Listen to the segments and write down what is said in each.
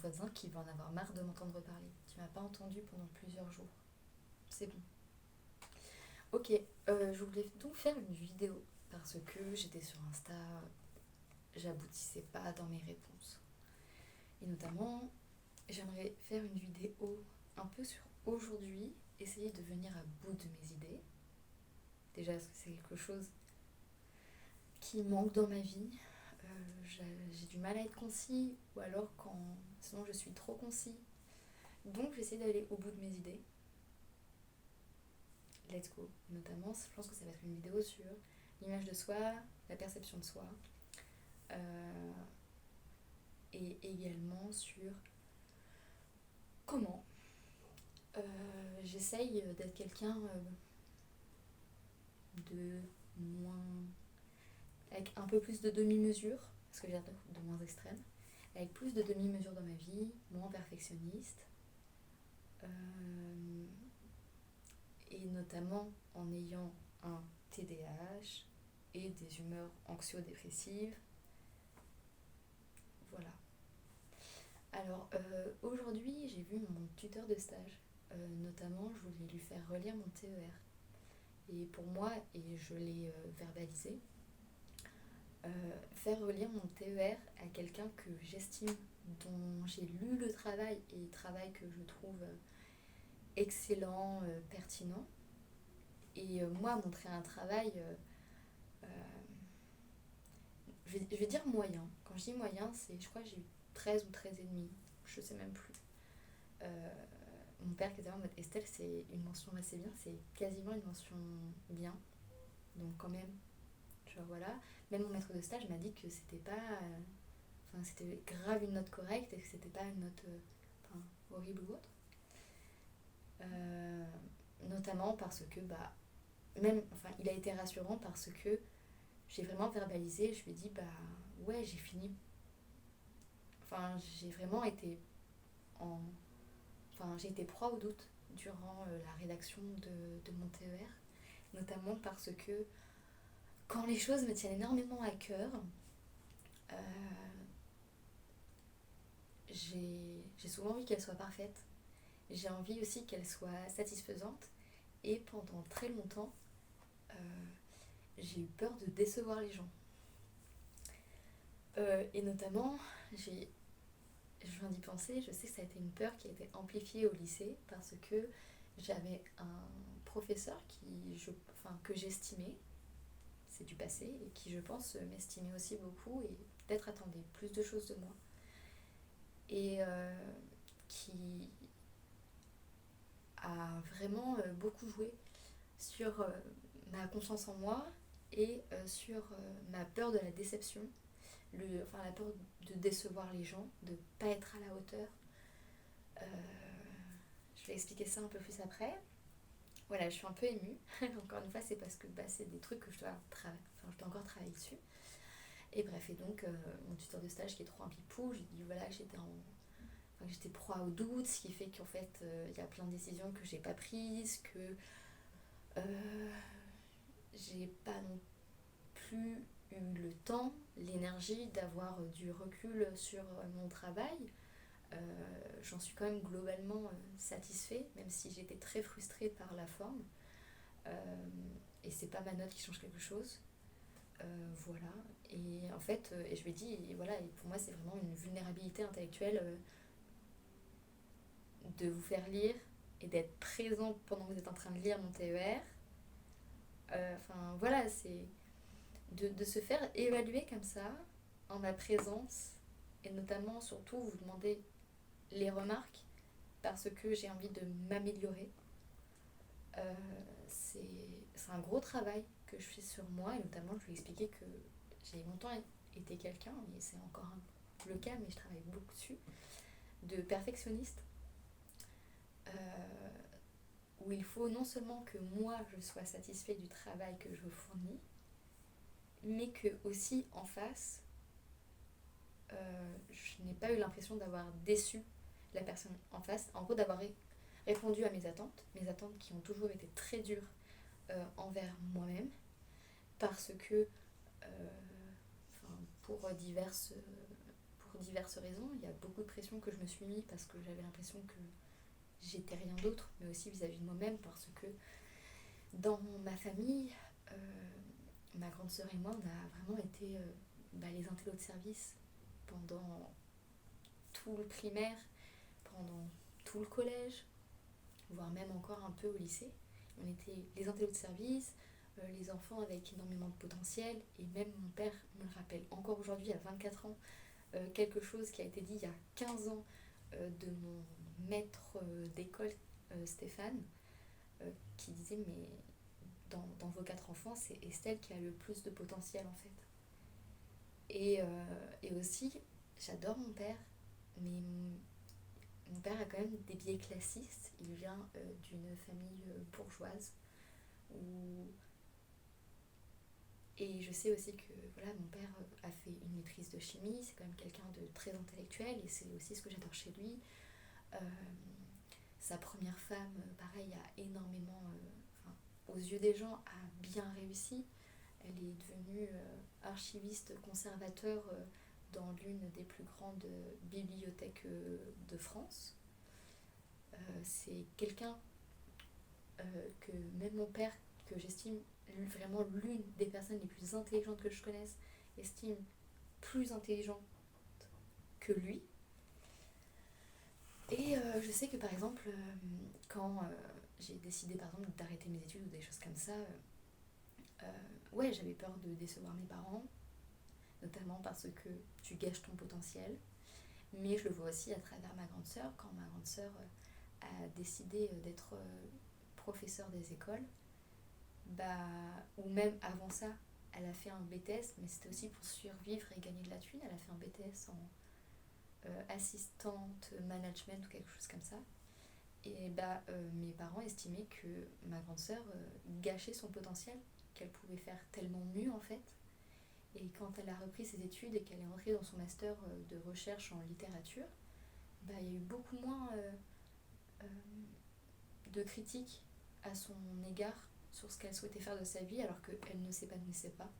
voisin qui va en avoir marre de m'entendre parler. Tu m'as pas entendu pendant plusieurs jours. C'est bon. Ok, je voulais donc faire une vidéo parce que j'étais sur Insta, j'aboutissais pas dans mes réponses. Et notamment, j'aimerais faire une vidéo un peu sur aujourd'hui, essayer de venir à bout de mes idées. Déjà, parce que c'est quelque chose qui manque dans ma vie. J'ai du mal à être concis, ou alors quand sinon je suis trop concis. Donc j'essaie d'aller au bout de mes idées. Let's go. Notamment, je pense que ça va être une vidéo sur l'image de soi, la perception de soi, euh, et également sur comment j'essaye d'être quelqu'un de moins, avec un peu plus de demi-mesure, parce que j'ai de moins extrême, avec plus de demi-mesure dans ma vie, moins perfectionniste, et notamment en ayant un TDAH et des humeurs anxio-dépressives. Voilà. Alors aujourd'hui, j'ai vu mon tuteur de stage. Notamment, je voulais lui faire relire mon TER. Et pour moi, et je l'ai verbalisé, faire relire mon TER à quelqu'un que j'estime, dont j'ai lu le travail, et travail que je trouve excellent, pertinent, et moi montrer un travail, euh, je vais dire moyen. Quand je dis moyen, c'est, je crois que j'ai eu 13 ou 13 et demi, je sais même plus. Euh, Mon père qui était en mode Estelle, c'est une mention assez bien, c'est quasiment une mention bien, donc quand même, genre voilà. Même mon maître de stage m'a dit que c'était pas, enfin c'était grave une note correcte et que c'était pas une note enfin, horrible ou autre. Euh, Notamment parce que bah même, enfin il a été rassurant parce que j'ai vraiment verbalisé, je lui ai dit bah ouais j'ai fini, enfin j'ai vraiment été en, enfin j'ai été proie au doute durant la rédaction de mon TER, notamment parce que quand les choses me tiennent énormément à cœur, euh, j'ai souvent envie qu'elles soient parfaites. J'ai envie aussi qu'elles soient satisfaisantes. Et pendant très longtemps, euh, j'ai eu peur de décevoir les gens. Et notamment, je viens d'y penser, je sais que ça a été une peur qui a été amplifiée au lycée parce que j'avais un professeur enfin, que j'estimais, c'est du passé, et qui je pense m'estimait aussi beaucoup et peut-être attendait plus de choses de moi. Et qui a vraiment beaucoup joué sur ma confiance en moi et sur ma peur de la déception, enfin la peur de décevoir les gens, de ne pas être à la hauteur. Euh, je vais expliquer ça un peu plus après. Voilà, je suis un peu émue. Encore une fois, c'est parce que bah, c'est des trucs que je dois encore travailler dessus. Et bref, et donc mon tuteur de stage qui est trop un pipou, j'ai dit voilà que j'étais proie au doute, ce qui fait qu'en fait il y a plein de décisions que j'ai pas prises, que euh, j'ai pas non plus eu le temps, l'énergie d'avoir du recul sur mon travail. J'en suis quand même globalement satisfait, même si j'étais très frustrée par la forme. Et c'est pas ma note qui change quelque chose. Voilà. Et en fait, et je lui ai dit, et voilà, et pour moi c'est vraiment une vulnérabilité intellectuelle de vous faire lire et d'être présent pendant que vous êtes en train de lire mon TER. Enfin voilà, c'est de se faire évaluer comme ça, en ma présence, et notamment surtout vous demander les remarques parce que j'ai envie de m'améliorer. Euh, c'est un gros travail que je fais sur moi, et notamment je lui ai expliqué que j'ai longtemps été quelqu'un, et c'est encore le cas, mais je travaille beaucoup dessus, de perfectionniste, euh, où il faut non seulement que moi je sois satisfait du travail que je fournis, mais que aussi en face, je n'ai pas eu l'impression d'avoir déçu la personne en face, en gros d'avoir répondu à mes attentes qui ont toujours été très dures envers moi-même, parce que, pour pour diverses raisons. Il y a beaucoup de pression que je me suis mis parce que j'avais l'impression que j'étais rien d'autre, mais aussi vis-à-vis de moi-même parce que dans ma famille, ma grande sœur et moi, on a vraiment été les intellos de service pendant tout le primaire, pendant tout le collège, voire même encore un peu au lycée. On était les intellos de service, les enfants avec énormément de potentiel, et même mon père me le rappelle encore aujourd'hui à 24 ans, quelque chose qui a été dit il y a 15 ans de mon maître d'école Stéphane, qui disait mais dans vos 4 enfants c'est Estelle qui a le plus de potentiel en fait. Et aussi j'adore mon père, mais mon père a quand même des biais classistes. Il vient d'une famille bourgeoise où... Et je sais aussi que voilà, mon père a fait une maîtrise de chimie, c'est quand même quelqu'un de très intellectuel et c'est aussi ce que j'adore chez lui. Euh, Sa première femme, pareil, a énormément, aux yeux des gens, a bien réussi. Elle est devenue archiviste conservateur dans l'une des plus grandes bibliothèques de France. C'est quelqu'un que même mon père, que j'estime vraiment l'une des personnes les plus intelligentes que je connaisse, estime plus intelligente que lui. Et je sais que par exemple, quand j'ai décidé par exemple d'arrêter mes études ou des choses comme ça, ouais, j'avais peur de décevoir mes parents, notamment parce que tu gâches ton potentiel. Mais je le vois aussi à travers ma grande sœur, quand ma grande sœur a décidé d'être professeure des écoles, ou même avant ça, elle a fait un BTS, mais c'était aussi pour survivre et gagner de la thune. Elle a fait un BTS en assistante management ou quelque chose comme ça. Et mes parents estimaient que ma grande sœur gâchait son potentiel, qu'elle pouvait faire tellement mieux en fait. Et quand elle a repris ses études et qu'elle est rentrée dans son master de recherche en littérature, il y a eu beaucoup moins euh, de critiques à son égard sur ce qu'elle souhaitait faire de sa vie alors qu'elle ne s'épanouissait pas.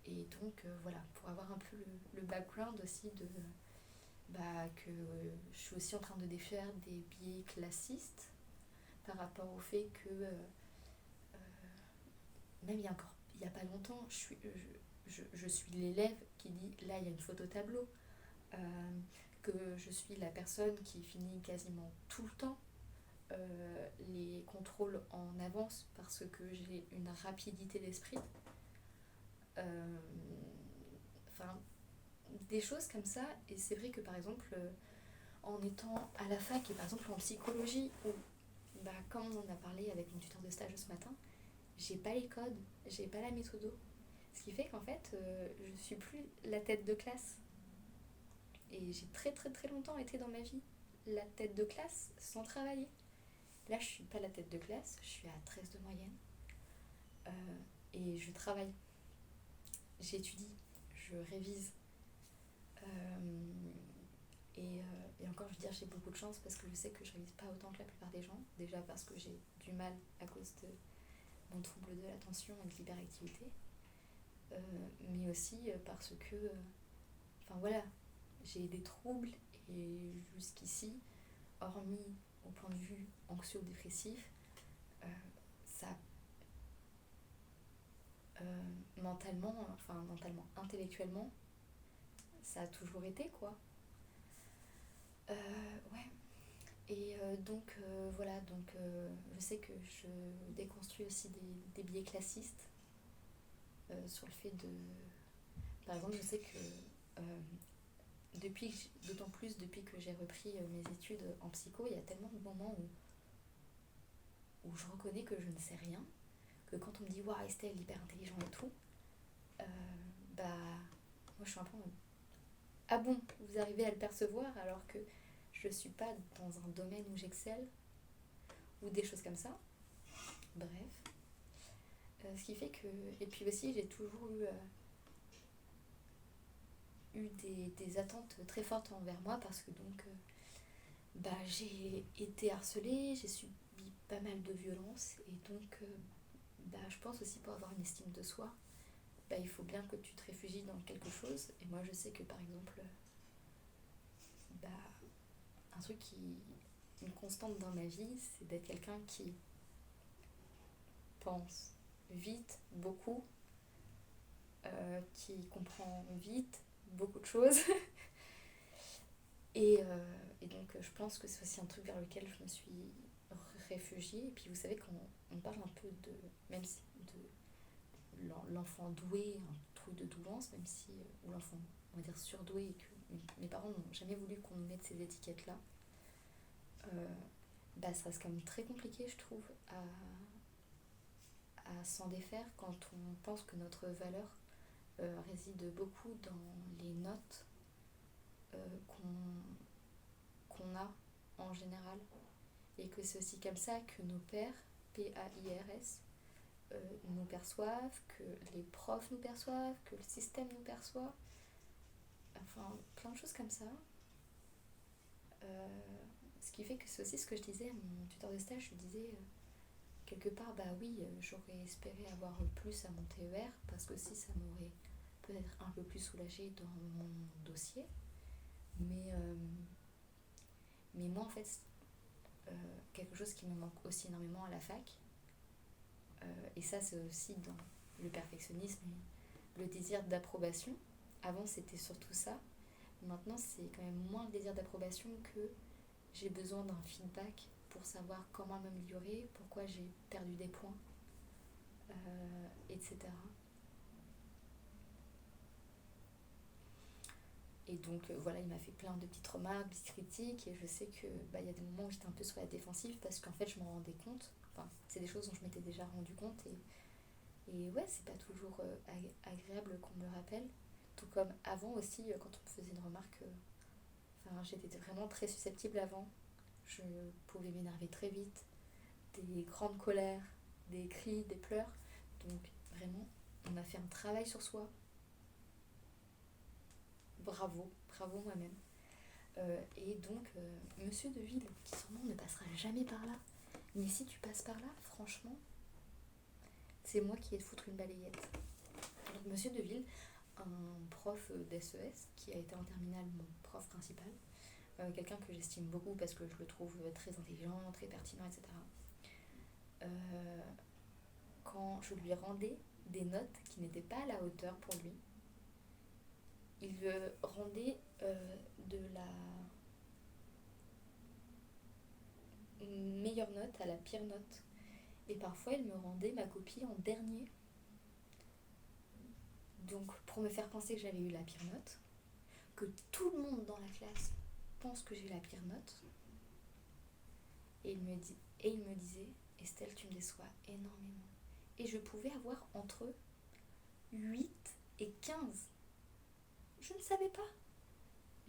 Et donc voilà, pour avoir un peu le background aussi de que je suis aussi en train de défaire des biais classistes par rapport au fait que même il y a pas longtemps, je suis l'élève qui dit là il y a une photo tableau, que je suis la personne qui finit quasiment tout le temps les contrôles en avance parce que j'ai une rapidité d'esprit. Enfin, des choses comme ça. Et c'est vrai que par exemple, en étant à la fac et par exemple en psychologie, où comme on en a parlé avec une tuteur de stage ce matin, j'ai pas les codes, j'ai pas la méthode. Ce qui fait qu'en fait, je suis plus la tête de classe. Et j'ai très très très longtemps été dans ma vie la tête de classe sans travailler. Là, je suis pas la tête de classe, je suis à 13 de moyenne. Et je travaille. J'étudie, je révise. Et encore, je veux dire, j'ai beaucoup de chance parce que je sais que je révise pas autant que la plupart des gens. Déjà parce que j'ai du mal à cause de mon trouble de l'attention et de l'hyperactivité. Mais aussi parce que, voilà, j'ai des troubles et jusqu'ici, hormis au point de vue anxio-dépressif, ça mentalement, intellectuellement, ça a toujours été quoi. Ouais. Et voilà, je sais que je déconstruis aussi des biais classistes sur le fait de... Par exemple, je sais que d'autant plus depuis que j'ai repris mes études en psycho, il y a tellement de moments où je reconnais que je ne sais rien, que quand on me dit « Waouh, Estelle, hyper intelligent et tout », moi je suis un peu en mode « Ah bon, vous arrivez à le percevoir alors que je ne suis pas dans un domaine où j'excelle » ou des choses comme ça. Bref. Ce qui fait que... Et puis aussi, j'ai toujours eu des attentes très fortes envers moi parce que donc j'ai été harcelée, j'ai subi pas mal de violences et donc je pense aussi pour avoir une estime de soi, il faut bien que tu te réfugies dans quelque chose. Et moi, je sais que, par exemple, bah, un truc une constante dans ma vie, c'est d'être quelqu'un qui pense vite, beaucoup, qui comprend vite beaucoup de choses. Et donc, je pense que c'est aussi un truc vers lequel je me suis réfugiée. Et puis, vous savez, quand on parle un peu de, même si de l'enfant doué, un truc de douance, même si, ou l'enfant, on va dire, surdoué, et que mes parents n'ont jamais voulu qu'on nous mette ces étiquettes-là, ça reste quand même très compliqué, je trouve, à s'en défaire quand on pense que notre valeur réside beaucoup dans les notes qu'on a en général, et que c'est aussi comme ça que nos pairs, P-A-I-R-S, nous perçoivent, que les profs nous perçoivent, que le système nous perçoit, enfin plein de choses comme ça. Ce qui fait que c'est aussi ce que je disais à mon tuteur de stage, je lui disais quelque part, bah oui, j'aurais espéré avoir plus à mon TER, parce que si ça m'aurait peut-être un peu plus soulagée dans mon dossier, mais moi en fait, quelque chose qui me manque aussi énormément à la fac, et ça c'est aussi dans le perfectionnisme et le désir d'approbation. Avant c'était surtout ça, maintenant c'est quand même moins le désir d'approbation que j'ai besoin d'un feedback pour savoir comment m'améliorer, pourquoi j'ai perdu des points, etc. Et donc voilà, il m'a fait plein de petites remarques, de petites critiques, et je sais que y a des moments où j'étais un peu sur la défensive parce qu'en fait je m'en rendais compte. Enfin, c'est des choses dont je m'étais déjà rendu compte, et ouais, c'est pas toujours agréable qu'on me le rappelle. Tout comme avant aussi, quand on me faisait une remarque, j'étais vraiment très susceptible avant. Je pouvais m'énerver très vite, des grandes colères, des cris, des pleurs. Donc vraiment, on a fait un travail sur soi. Bravo, bravo moi-même. Et donc, Monsieur Deville, qui sûrement ne passera jamais par là, mais si tu passes par là, franchement, c'est moi qui ai de foutre une balayette. Donc Monsieur Deville, un prof d'SES, qui a été en terminale mon prof principal, quelqu'un que j'estime beaucoup parce que je le trouve très intelligent, très pertinent, etc. Quand je lui rendais des notes qui n'étaient pas à la hauteur pour lui, il rendait de la meilleure note à la pire note. Et parfois, il me rendait ma copie en dernier. Donc, pour me faire penser que j'avais eu la pire note, que tout le monde dans la classe pense que j'ai la pire note, et il me disait, Estelle, tu me déçois énormément. Et je pouvais avoir entre 8 et 15. Je ne savais pas.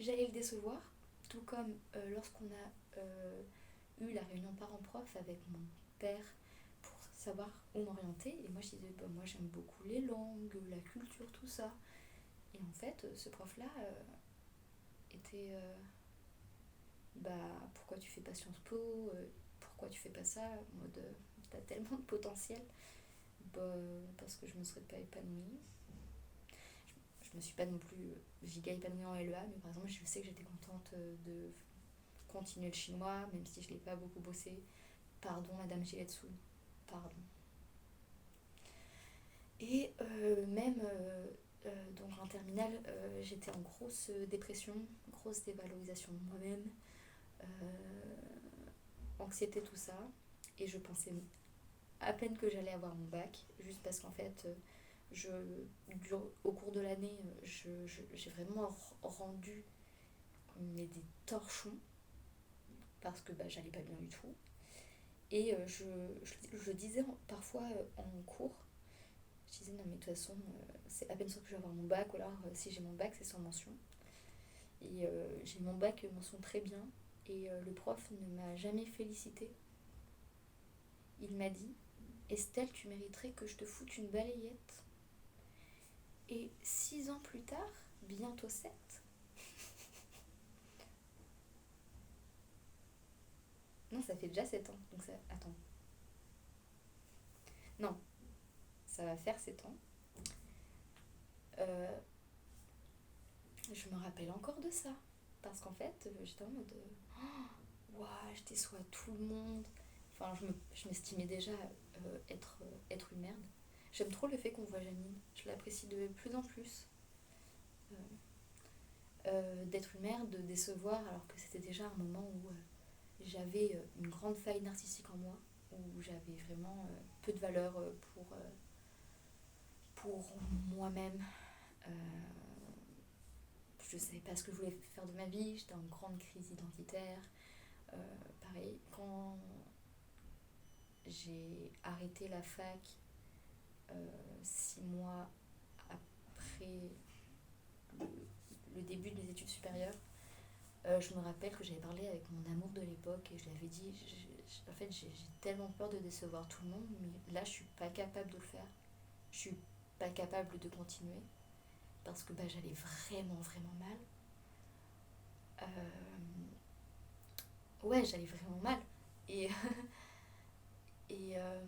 J'allais le décevoir, tout comme lorsqu'on a eu la réunion parents-prof avec mon père pour savoir où m'orienter. Et moi, je disais, moi j'aime beaucoup les langues, la culture, tout ça. Et en fait, ce prof-là était... pourquoi tu fais pas Sciences Po, pourquoi tu fais pas ça, en mode t'as tellement de potentiel. Parce que je me serais pas épanouie. Je me suis pas non plus giga épanouie en LEA, mais par exemple je sais que j'étais contente de continuer le chinois, même si je l'ai pas beaucoup bossé. Pardon Madame Giletsu, pardon. Et même donc en terminale, j'étais en grosse dépression, grosse dévalorisation de moi-même, anxiété, tout ça. Et je pensais à peine que j'allais avoir mon bac, juste parce qu'en fait, au cours de l'année, j'ai vraiment rendu des torchons, parce que j'allais pas bien du tout. Et je disais parfois en cours, je disais non mais de toute façon, c'est à peine sûr que je vais avoir mon bac, ou alors si j'ai mon bac, c'est sans mention. Et j'ai mon bac mention très bien, et le prof ne m'a jamais félicité. Il m'a dit, Estelle, tu mériterais que je te foute une balayette. Et 6 ans plus tard, bientôt 7, non, ça fait déjà 7 ans, donc ça... Attends. Non, ça va faire 7 ans. Euh, je me rappelle encore de ça. Parce qu'en fait, j'étais en mode ouah, je déçois tout le monde. Enfin, je m'estimais déjà être une merde. J'aime trop le fait qu'on voit Janine. Je l'apprécie de plus en plus. Euh, D'être une merde, de décevoir, alors que c'était déjà un moment où j'avais une grande faille narcissique en moi, où j'avais vraiment peu de valeur pour moi-même. Euh, je ne savais pas ce que je voulais faire de ma vie, j'étais en grande crise identitaire. Pareil, quand j'ai arrêté la fac 6 mois après le, le début de mes études supérieures, je me rappelle que j'avais parlé avec mon amour de l'époque et je lui avais dit en fait j'ai tellement peur de décevoir tout le monde, mais là je suis pas capable de le faire. Je suis pas capable de continuer parce que j'allais vraiment vraiment mal. Ouais, j'allais vraiment mal. Et, et, euh,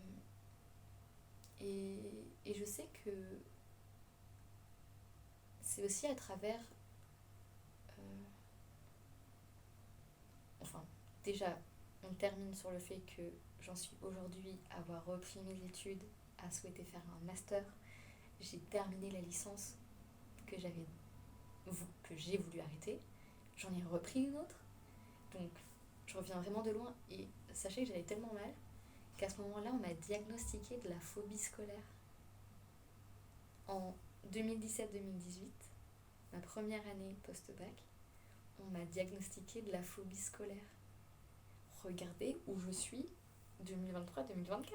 et je sais que c'est aussi à travers. euh, enfin, déjà, on termine sur le fait que j'en suis aujourd'hui à avoir repris mes études, à souhaiter faire un master. J'ai terminé la licence que que j'ai voulu arrêter. J'en ai repris une autre. Donc, je reviens vraiment de loin. Et sachez que j'allais tellement mal qu'à ce moment-là, on m'a diagnostiqué de la phobie scolaire. En 2017-2018, ma première année post-bac, on m'a diagnostiqué de la phobie scolaire. Regardez où je suis 2023-2024.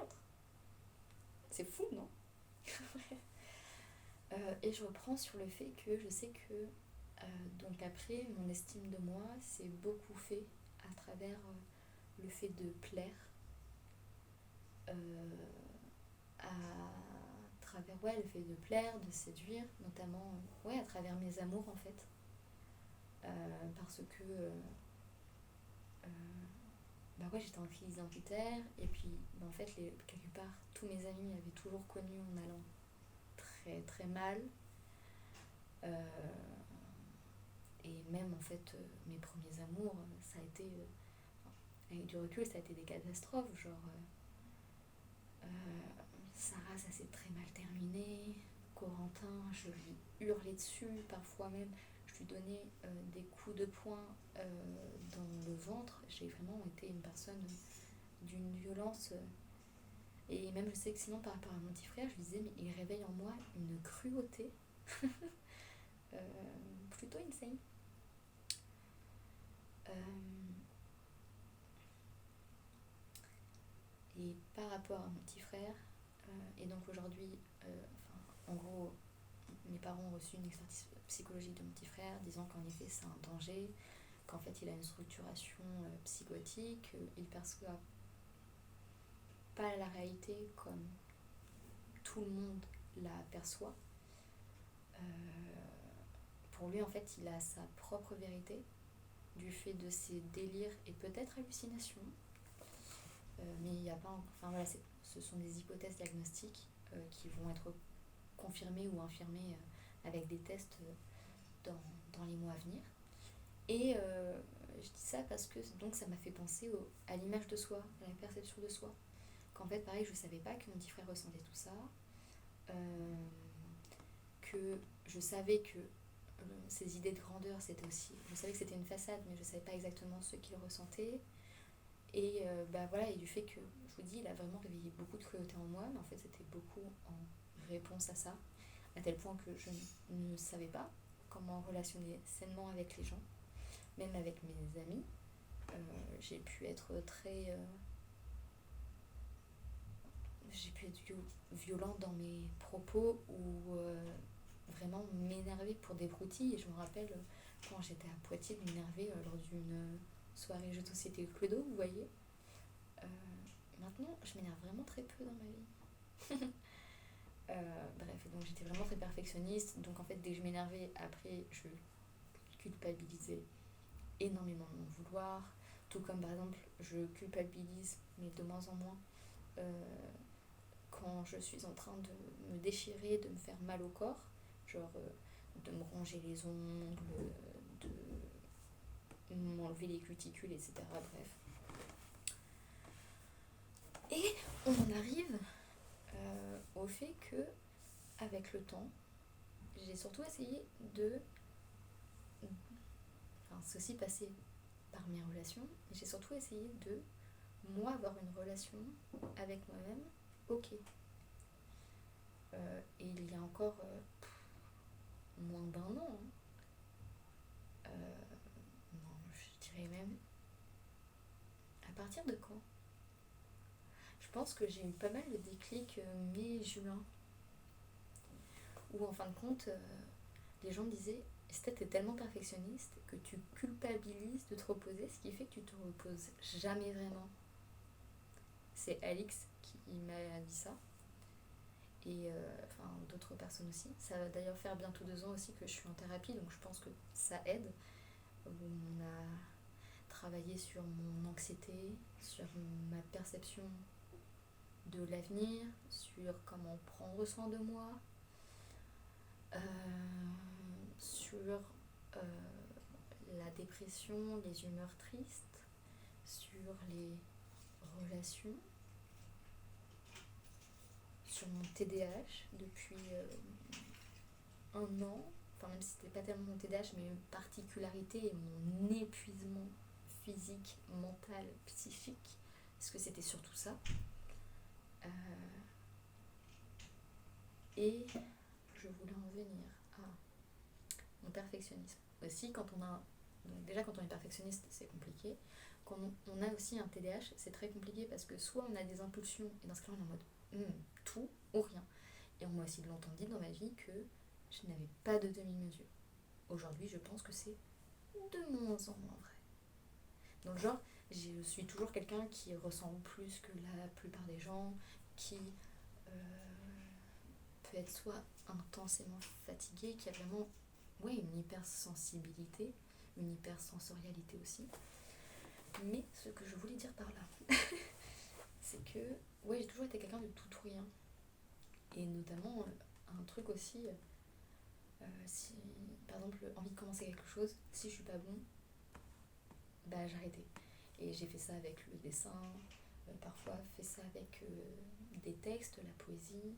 C'est fou, non? Et je reprends sur le fait que je sais que donc après, mon estime de moi s'est beaucoup fait à travers le fait de plaire, euh, à travers le fait de plaire, de séduire, notamment à travers mes amours en fait. Parce que j'étais en crise identitaire et puis en fait quelque part tous mes amis m'avaient toujours connue en allant très très mal. Euh, et même en fait mes premiers amours ça a été avec du recul ça a été des catastrophes genre Sarah ça s'est très mal terminé. Corentin je lui hurlais dessus parfois même je lui donnais des coups de poing dans le ventre. J'ai vraiment été une personne d'une violence et même je sais que sinon par rapport à mon petit frère je lui disais mais il réveille en moi une cruauté euh, plutôt insane. Euh, et par rapport à mon petit frère, et donc aujourd'hui, en gros, mes parents ont reçu une expertise psychologique de mon petit frère disant qu'en effet c'est un danger, qu'en fait il a une structuration psychotique, il perçoit pas la réalité comme tout le monde la perçoit. Euh, pour lui en fait il a sa propre vérité du fait de ses délires et peut-être hallucinations. Mais il n'y a pas. Enfin voilà, ce sont des hypothèses diagnostiques qui vont être confirmées ou infirmées avec des tests dans les mois à venir. Et je dis ça parce que donc ça m'a fait penser à l'image de soi, à la perception de soi. Qu'en fait, pareil, je ne savais pas que mon petit frère ressentait tout ça. Euh, que je savais que ses idées de grandeur, c'était aussi. Je savais que c'était une façade, mais je ne savais pas exactement ce qu'il ressentait. Et et du fait que, je vous dis, il a vraiment réveillé beaucoup de cruauté en moi, mais en fait c'était beaucoup en réponse à ça, à tel point que je ne savais pas comment relationner sainement avec les gens, même avec mes amis. J'ai pu être très... j'ai pu être violente dans mes propos ou vraiment m'énerver pour des broutilles. Et je me rappelle quand j'étais à Poitiers de m'énerver lors d'une soirée jeu de société Cluedo, vous voyez. Euh, Maintenant, je m'énerve vraiment très peu dans ma vie. Bref, donc j'étais vraiment très perfectionniste. Donc en fait, dès que je m'énervais, après, je culpabilisais énormément de mon vouloir. Tout comme par exemple, je culpabilise, mais de moins en moins, quand je suis en train de me déchirer, de me faire mal au corps. genre de me ranger les ongles, de m'enlever les cuticules, etc. Bref. Et on en arrive au fait que, avec le temps, j'ai surtout essayé de... Enfin, c'est aussi passé par mes relations, mais j'ai surtout essayé de, moi, avoir une relation avec moi-même, ok. Et il y a encore moins d'un an, non, je dirais même, à partir de quand? Je pense que j'ai eu pas mal de déclics mai-juin, où en fin de compte, les gens me disaient Estelle, t'es tellement perfectionniste que tu culpabilises de te reposer, ce qui fait que tu te reposes jamais vraiment. C'est Alix qui m'a dit ça. Et enfin d'autres personnes aussi. Ça va d'ailleurs faire bientôt 2 ans aussi que je suis en thérapie, donc je pense que ça aide. On a travaillé sur mon anxiété, sur ma perception de l'avenir, sur comment prendre soin de moi, sur la dépression, les humeurs tristes, sur les relations, sur mon TDAH depuis un an, enfin même si c'était pas tellement mon TDAH, mais une particularité et mon épuisement physique, mental, psychique, parce que c'était surtout ça. Et je voulais en venir à mon perfectionnisme. Aussi, quand on a... Donc déjà, quand on est perfectionniste, c'est compliqué. Quand on a aussi un TDAH, c'est très compliqué parce que soit on a des impulsions, et dans ce cas-là, on est en mode tout ou rien. Et on m'a aussi longtemps dit dans ma vie que je n'avais pas de demi-mesure. Aujourd'hui, je pense que c'est de moins en moins vrai. Donc, genre, je suis toujours quelqu'un qui ressent plus que la plupart des gens, qui peut être soit intensément fatigué, qui a vraiment une hypersensibilité, une hypersensorialité aussi. Mais ce que je voulais dire par là, c'est que j'ai toujours été quelqu'un de tout ou rien. Et notamment, un truc aussi, si par exemple, envie de commencer quelque chose, si je suis pas bon, bah j'arrêtais. Et j'ai fait ça avec le dessin, parfois fait ça avec des textes, la poésie,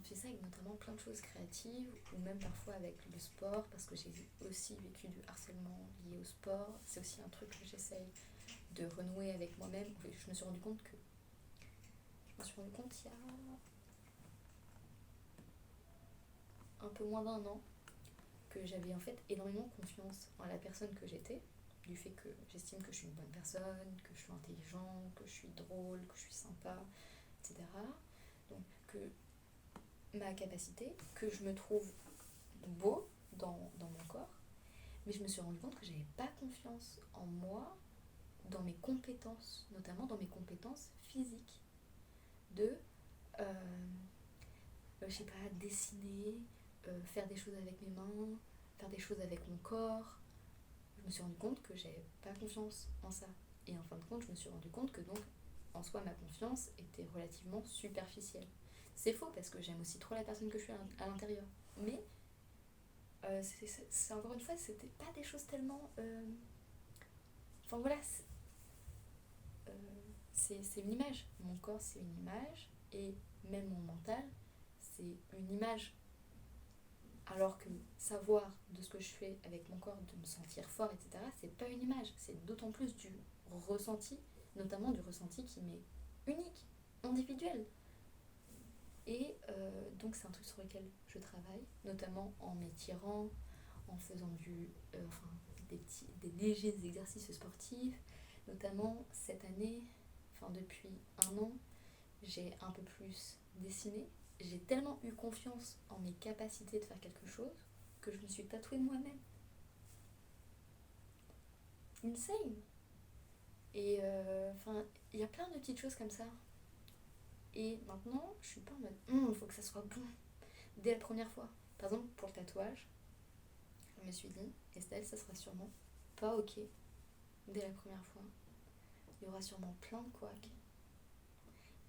fait ça avec notamment plein de choses créatives, ou même parfois avec le sport, parce que j'ai aussi vécu du harcèlement lié au sport. C'est aussi un truc que j'essaye de renouer avec moi-même. En fait, je me suis rendu compte il y a un peu moins d'un an que j'avais en fait énormément confiance en la personne que j'étais, du fait que j'estime que je suis une bonne personne, que je suis intelligent, que je suis drôle, que je suis sympa, etc. Donc que ma capacité, que je me trouve beau dans mon corps, mais je me suis rendu compte que j'avais pas confiance en moi, dans mes compétences, notamment dans mes compétences physiques, de je sais pas, dessiner, faire des choses avec mes mains, faire des choses avec mon corps. Je me suis rendu compte que j'avais pas confiance en ça. Et en fin de compte, je me suis rendu compte que donc, en soi, ma confiance était relativement superficielle. C'est faux parce que j'aime aussi trop la personne que je suis à l'intérieur. Mais c'est encore une fois, c'était pas des choses tellement. Enfin voilà, c'est une image. Mon corps, c'est une image. Et même mon mental, c'est une image. Alors que savoir de ce que je fais avec mon corps, de me sentir fort, etc., c'est pas une image. C'est d'autant plus du ressenti, notamment du ressenti qui m'est unique, individuel. Et donc c'est un truc sur lequel je travaille, notamment en m'étirant, en faisant des légers exercices sportifs. Notamment cette année, depuis un an, j'ai un peu plus dessiné. J'ai tellement eu confiance en mes capacités de faire quelque chose que je me suis tatouée moi-même. Insane. Et il y a plein de petites choses comme ça. Et maintenant, je suis pas en mode faut que ça soit bon dès la première fois. Par exemple, pour le tatouage, je me suis dit, Estelle, ça sera sûrement pas ok dès la première fois. Il y aura sûrement plein de couacs.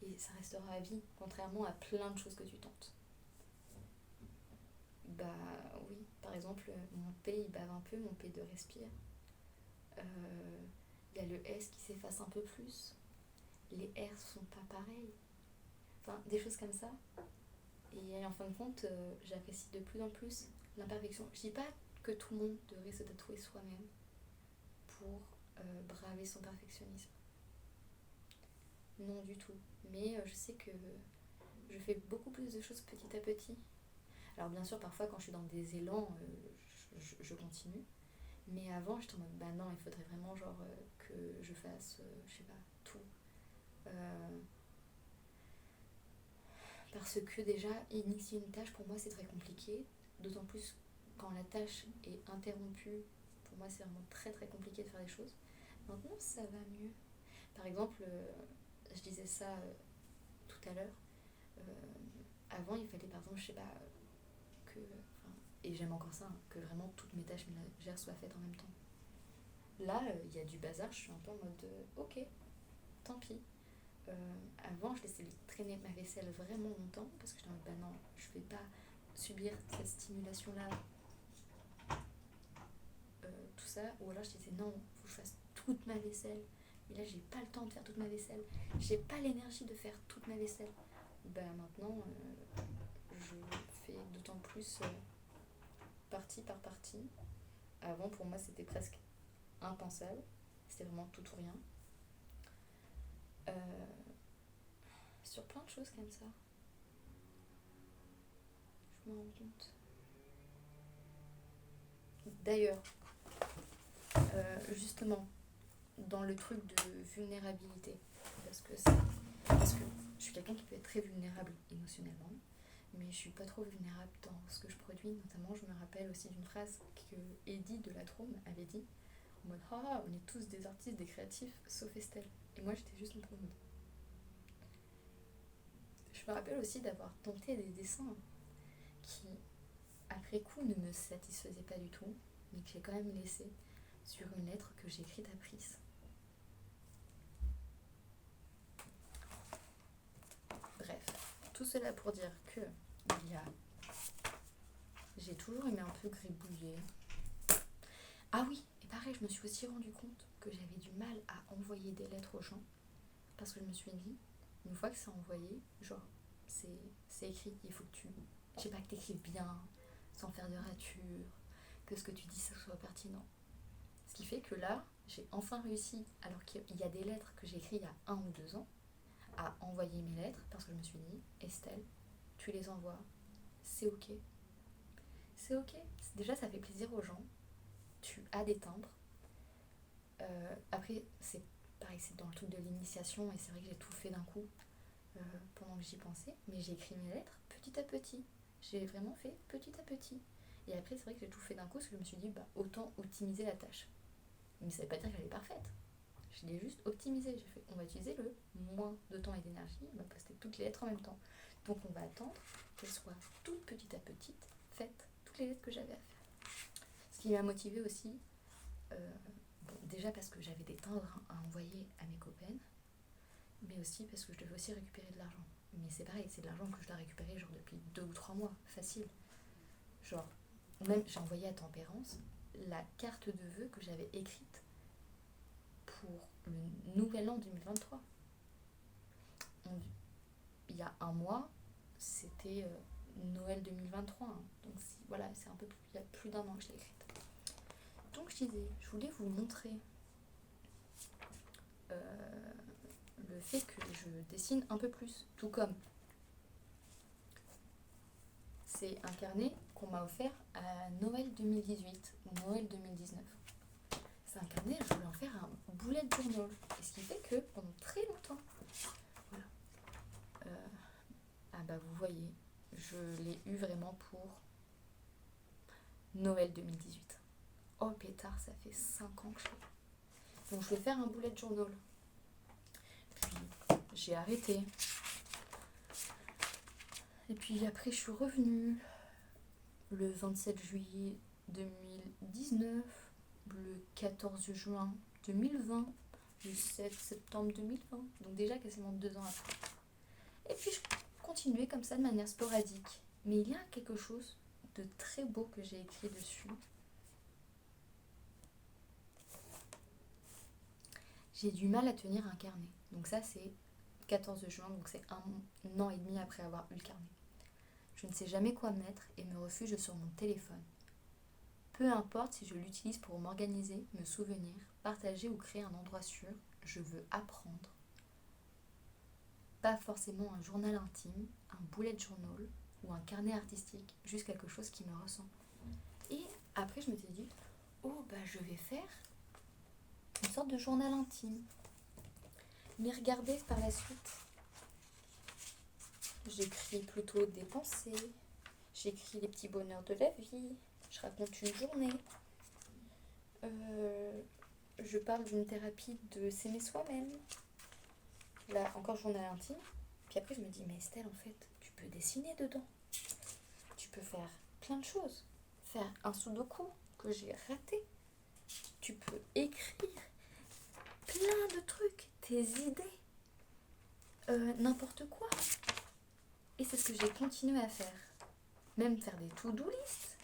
Et ça restera à vie, contrairement à plein de choses que tu tentes. Bah oui, par exemple, mon P il bave un peu, mon P de respire. Il y a le S qui s'efface un peu plus. Les R sont pas pareils. Enfin, des choses comme ça. Et en fin de compte, j'apprécie de plus en plus l'imperfection. Je dis pas que tout le monde devrait se tatouer soi-même pour braver son perfectionnisme. Non du tout. Mais je sais que je fais beaucoup plus de choses petit à petit. Alors bien sûr, parfois quand je suis dans des élans, je continue. Mais avant, j'étais en mode, bah non, il faudrait vraiment genre que je fasse, je sais pas, tout. Euh, Parce que déjà, initier une tâche, pour moi, c'est très compliqué. D'autant plus quand la tâche est interrompue, pour moi, c'est vraiment très très compliqué de faire des choses. Maintenant, ça va mieux. Par exemple, je disais ça tout à l'heure. euh, Avant, il fallait par exemple, je sais pas, que. Enfin, et j'aime encore ça, hein, que vraiment toutes mes tâches ménagères soient faites en même temps. Là, il y a du bazar, je suis un peu en mode ok, tant pis. Avant, je laissais traîner ma vaisselle vraiment longtemps parce que j'étais en mode bah non, je vais pas subir cette stimulation-là, tout ça. Ou alors je disais non, faut que je fasse toute ma vaisselle. Et là, j'ai pas le temps de faire toute ma vaisselle. J'ai pas l'énergie de faire toute ma vaisselle. Bah maintenant, je fais d'autant plus partie par partie. Avant, pour moi, c'était presque impensable. C'était vraiment tout ou rien. Euh, sur plein de choses comme ça, je me rends compte. D'ailleurs, justement, dans le truc de vulnérabilité, parce que je suis quelqu'un qui peut être très vulnérable émotionnellement, mais je suis pas trop vulnérable dans ce que je produis. Notamment, je me rappelle aussi d'une phrase que Eddie de la Trôme avait dit, en mode ah, on est tous des artistes, des créatifs, sauf Estelle. Et moi, j'étais juste en mode. Je me rappelle aussi d'avoir tenté des dessins qui, après coup, ne me satisfaisaient pas du tout, mais que j'ai quand même laissé sur une lettre que j'ai écrite à Pris. Bref, tout cela pour dire que j'ai toujours aimé un peu gribouiller. Ah oui, et pareil, je me suis aussi rendu compte que j'avais du mal à envoyer des lettres aux gens parce que je me suis dit, une fois que c'est envoyé, genre, c'est écrit, il faut que je sais pas, que t'écrives bien, sans faire de rature, que ce que tu dis, ça soit pertinent. Ce qui fait que là, j'ai enfin réussi, alors qu'il y a des lettres que j'ai écrites il y a 1 ou 2 ans, à envoyer mes lettres parce que je me suis dit, Estelle, tu les envoies, c'est ok. C'est ok. Déjà, ça fait plaisir aux gens. Tu as des timbres. Après, c'est pareil, c'est dans le truc de l'initiation et c'est vrai que j'ai tout fait d'un coup pendant que j'y pensais. Mais j'ai écrit mes lettres petit à petit. J'ai vraiment fait petit à petit. Et après, c'est vrai que j'ai tout fait d'un coup parce que je me suis dit, bah, autant optimiser la tâche. Mais ça ne veut pas dire qu'elle est parfaite. Je l'ai juste optimisé. J'ai fait, on va utiliser le moins de temps et d'énergie. On va poster toutes les lettres en même temps. Donc on va attendre qu'elles soient toutes petites à petites faites, toutes les lettres que j'avais à faire. Ce qui m'a motivée aussi, bon, déjà parce que j'avais des timbres à envoyer à mes copaines, mais aussi parce que je devais aussi récupérer de l'argent. Mais c'est pareil, c'est de l'argent que je dois récupérer genre depuis 2 ou 3 mois, facile. Genre, même j'ai envoyé à Tempérance la carte de vœux que j'avais écrite pour le nouvel an 2023. Il y a 1 mois, c'était Noël 2023. Hein. Donc voilà, c'est un peu plus, il y a plus d'1 an que je l'ai écrite. Donc je disais, je voulais vous montrer le fait que je dessine un peu plus, tout comme c'est un carnet qu'on m'a offert à Noël 2018 ou Noël 2019. C'est un carnet, je voulais en faire un bullet journal. Et ce qui fait que pendant très longtemps, voilà. Ah bah vous voyez, je l'ai eu vraiment pour Noël 2018. Oh pétard, ça fait 5 ans que je l'ai. Donc je vais faire un bullet journal. Puis j'ai arrêté. Et puis après je suis revenue le 27 juillet 2019, le 14 juin 2020, le 7 septembre 2020. Donc déjà quasiment 2 ans après. Et puis je continuais comme ça de manière sporadique. Mais il y a quelque chose de très beau que j'ai écrit dessus. J'ai du mal à tenir un carnet. Donc ça, c'est 14 juin, donc c'est un an et demi après avoir eu le carnet. Je ne sais jamais quoi mettre et me refuge sur mon téléphone. Peu importe si je l'utilise pour m'organiser, me souvenir, partager ou créer un endroit sûr, je veux apprendre. Pas forcément un journal intime, un bullet journal ou un carnet artistique, juste quelque chose qui me ressemble. Et après, je m'étais dit, oh, je vais faire une sorte de journal intime. Mais regardez par la suite, j'écris plutôt des pensées, j'écris les petits bonheurs de la vie, je raconte une journée, je parle d'une thérapie de s'aimer soi-même. Là, encore journal intime. Puis après, je me dis, mais Estelle, en fait, tu peux dessiner dedans. Tu peux faire plein de choses. Faire un sudoku que j'ai raté. Tu peux écrire plein de trucs, tes idées, n'importe quoi. Et c'est ce que j'ai continué à faire. Même faire des to-do list.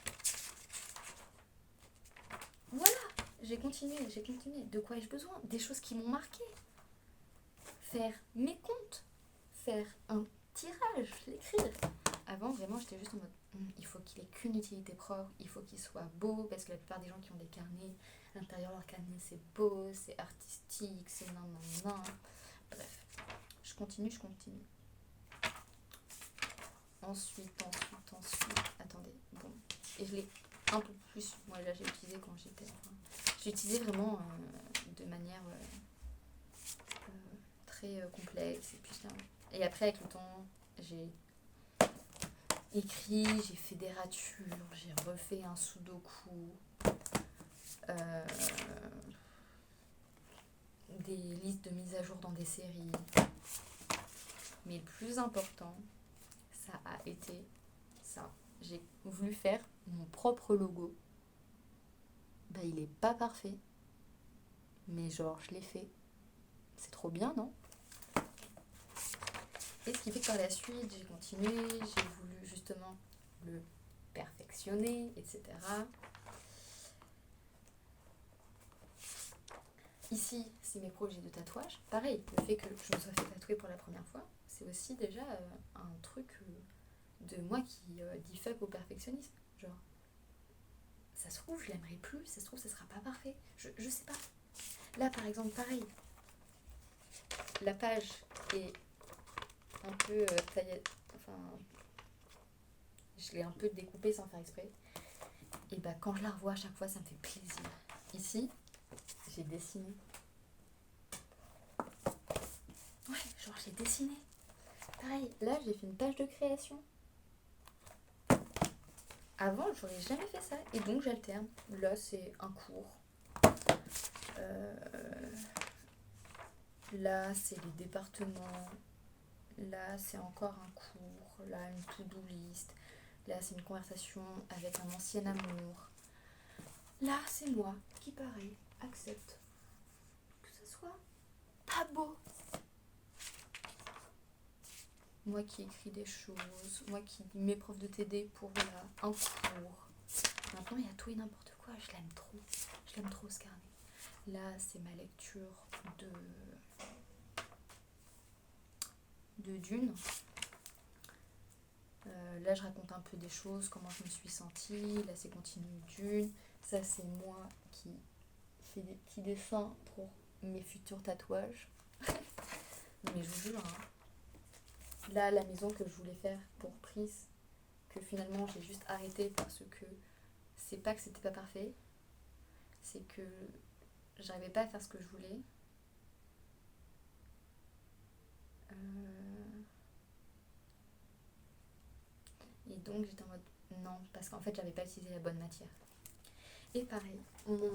Voilà, j'ai continué. De quoi ai-je besoin? Des choses qui m'ont marqué. Faire mes comptes. Faire un tirage, l'écrire. Avant, vraiment, j'étais juste en mode, il faut qu'il ait qu'une utilité propre, il faut qu'il soit beau, parce que la plupart des gens qui ont des carnets, à l'intérieur de leur carnet, c'est beau, c'est artistique, c'est nan. Bref, je continue. Ensuite, attendez, bon, et je l'ai un peu plus, moi là j'ai utilisé quand j'ai utilisé vraiment de manière très complexe, et après avec le temps, j'ai écrit, j'ai fait des ratures, j'ai refait un sudoku, des listes de mise à jour dans des séries. Mais le plus important, ça a été ça. J'ai voulu faire mon propre logo. Il est pas parfait. Mais genre, je l'ai fait. C'est trop bien, non? Et ce qui fait que par la suite, j'ai continué, j'ai voulu justement le perfectionner, etc. Ici, c'est mes projets de tatouage. Pareil, le fait que je me sois fait tatouer pour la première fois, c'est aussi déjà un truc de moi qui dit fuck au perfectionnisme. Genre, ça se trouve, je l'aimerais plus, ça se trouve, ça sera pas parfait. Je sais pas. Là, par exemple, pareil. La page est un peu taillée, enfin, je l'ai un peu découpée sans faire exprès. Et quand je la revois à chaque fois, ça me fait plaisir. Ici, j'ai dessiné. Ouais, genre j'ai dessiné. Pareil, là, j'ai fait une page de création. Avant, j'aurais jamais fait ça. Et donc, j'alterne. Là, c'est un cours. Là, c'est les départements. Là, c'est encore un cours. Là, une to-do list. Là, c'est une conversation avec un ancien amour. Là, c'est moi qui, pareil, accepte que ce soit pas beau. Moi qui écris des choses. Moi qui dis mes profs de TD pour un cours. Maintenant, il y a tout et n'importe quoi. Je l'aime trop. Je l'aime trop, ce carnet. Là, c'est ma lecture de Dune. Là, je raconte un peu des choses, comment je me suis sentie. Là, c'est continu Dune. Ça, c'est moi qui fais des petits dessins pour mes futurs tatouages. Mais je vous jure, hein. Là, la maison que je voulais faire pour Pris, que finalement j'ai juste arrêté parce que c'est pas que c'était pas parfait, c'est que j'arrivais pas à faire ce que je voulais. Et donc j'étais en mode non, parce qu'en fait j'avais pas utilisé la bonne matière. Et pareil, le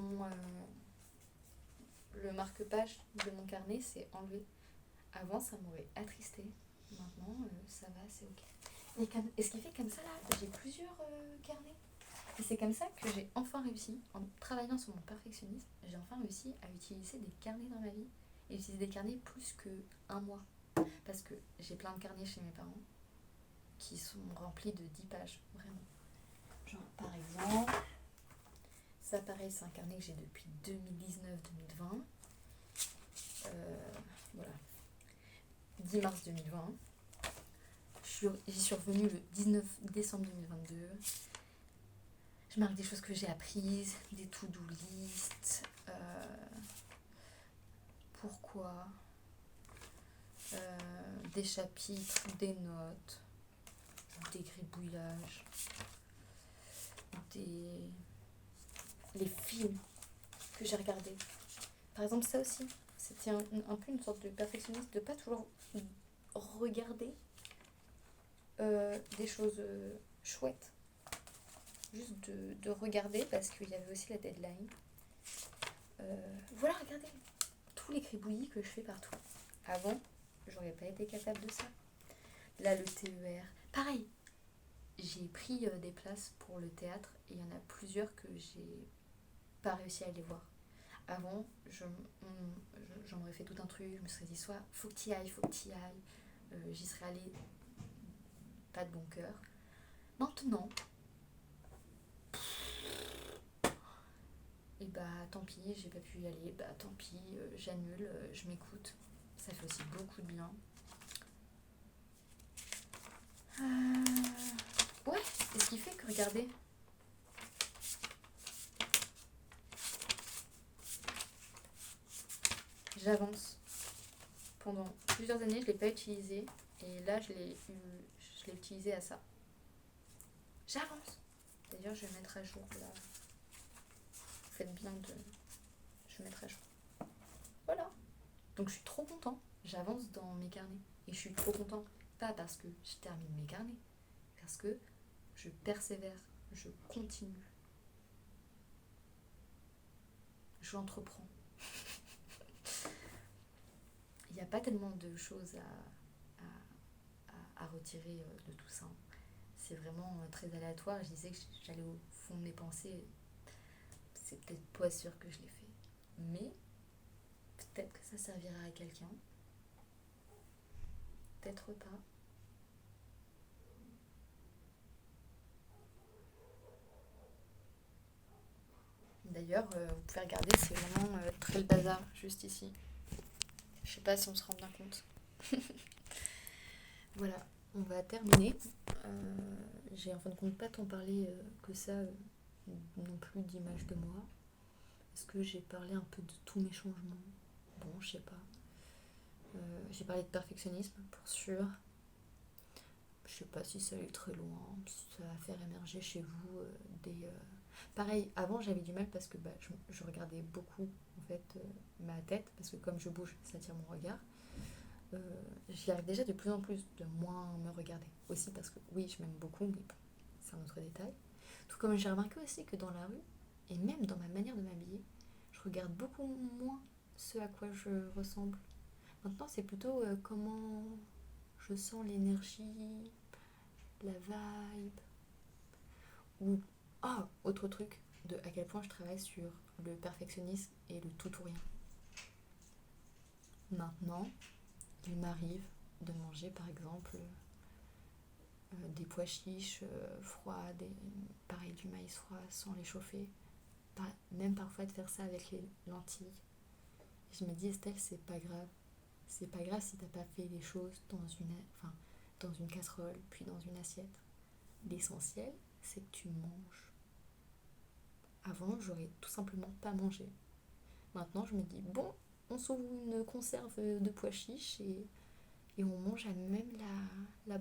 marque-page de mon carnet s'est enlevé. Avant ça m'aurait attristé, maintenant ça va, c'est ok. Et ce qui fait comme ça là, j'ai plusieurs carnets. Et c'est comme ça que j'ai enfin réussi, en travaillant sur mon perfectionnisme, j'ai enfin réussi à utiliser des carnets dans ma vie. Et utiliser des carnets plus qu'un mois. Parce que j'ai plein de carnets chez mes parents qui sont remplis de 10 pages, vraiment. Genre par exemple, ça pareil, c'est un carnet que j'ai depuis 2019-2020. Voilà. 10 mars 2020. J'y suis revenue le 19 décembre 2022. Je marque des choses que j'ai apprises, des to-do list. Pourquoi des chapitres, des notes, des gribouillages, les films que j'ai regardés. Par exemple, ça aussi, c'était un peu une sorte de perfectionniste de pas toujours regarder des choses chouettes. Juste de regarder parce qu'il y avait aussi la deadline. Voilà, regardez tous les gribouillis que je fais partout. Avant, j'aurais pas été capable de ça. Là, le TER, pareil. J'ai pris des places pour le théâtre et il y en a plusieurs que j'ai pas réussi à aller voir. Avant, j'en aurais fait tout un truc, je me serais dit soit faut que t'y ailles, j'y serais allée pas de bon cœur. Maintenant, et bah tant pis, j'ai pas pu y aller, bah tant pis, j'annule, je m'écoute. Ça fait aussi beaucoup de bien. Ouais, et ce qui fait que, regardez, j'avance. Pendant plusieurs années, je l'ai pas utilisé, et là, je l'ai utilisé à ça. J'avance. D'ailleurs, je vais mettre à jour là. Vous faites bien de... Je vais mettre à jour. Voilà. Donc, je suis trop content. J'avance dans mes carnets. Et je suis trop content. Pas parce que je termine mes carnets. Parce que je persévère. Je continue. J'entreprends. Il n'y a pas tellement de choses à retirer de tout ça. C'est vraiment très aléatoire. Je disais que j'allais au fond de mes pensées. C'est peut-être pas sûr que je l'ai fait. Mais peut-être que ça servira à quelqu'un. Peut-être pas. D'ailleurs, vous pouvez regarder, c'est vraiment très le bazar, juste ici. Je sais pas si on se rend bien compte. Voilà, on va terminer. J'ai en fin de compte pas tant parlé que ça non plus d'image de moi. Est-ce que j'ai parlé un peu de tous mes changements? Bon, je sais pas. J'ai parlé de perfectionnisme, pour sûr. Je sais pas si ça allait très loin, si ça va faire émerger chez vous des... Pareil, avant j'avais du mal parce que je regardais beaucoup en fait ma tête, parce que comme je bouge, ça attire mon regard. J'y arrive déjà de plus en plus de moins me regarder. Aussi parce que oui, je m'aime beaucoup, mais bon, c'est un autre détail. Tout comme j'ai remarqué aussi que dans la rue, et même dans ma manière de m'habiller, je regarde beaucoup moins ce à quoi je ressemble. Maintenant, c'est plutôt comment je sens l'énergie, la vibe. Ou, autre truc, de à quel point je travaille sur le perfectionnisme et le tout ou rien. Maintenant, il m'arrive de manger par exemple des pois chiches froids, pareil du maïs froid sans les chauffer, même parfois de faire ça avec les lentilles. Je me dis Estelle, c'est pas grave. C'est pas grave si t'as pas fait les choses dans une casserole, puis dans une assiette. L'essentiel, c'est que tu manges. Avant, j'aurais tout simplement pas mangé. Maintenant, je me dis, bon, on s'ouvre une conserve de pois chiches et on mange à même la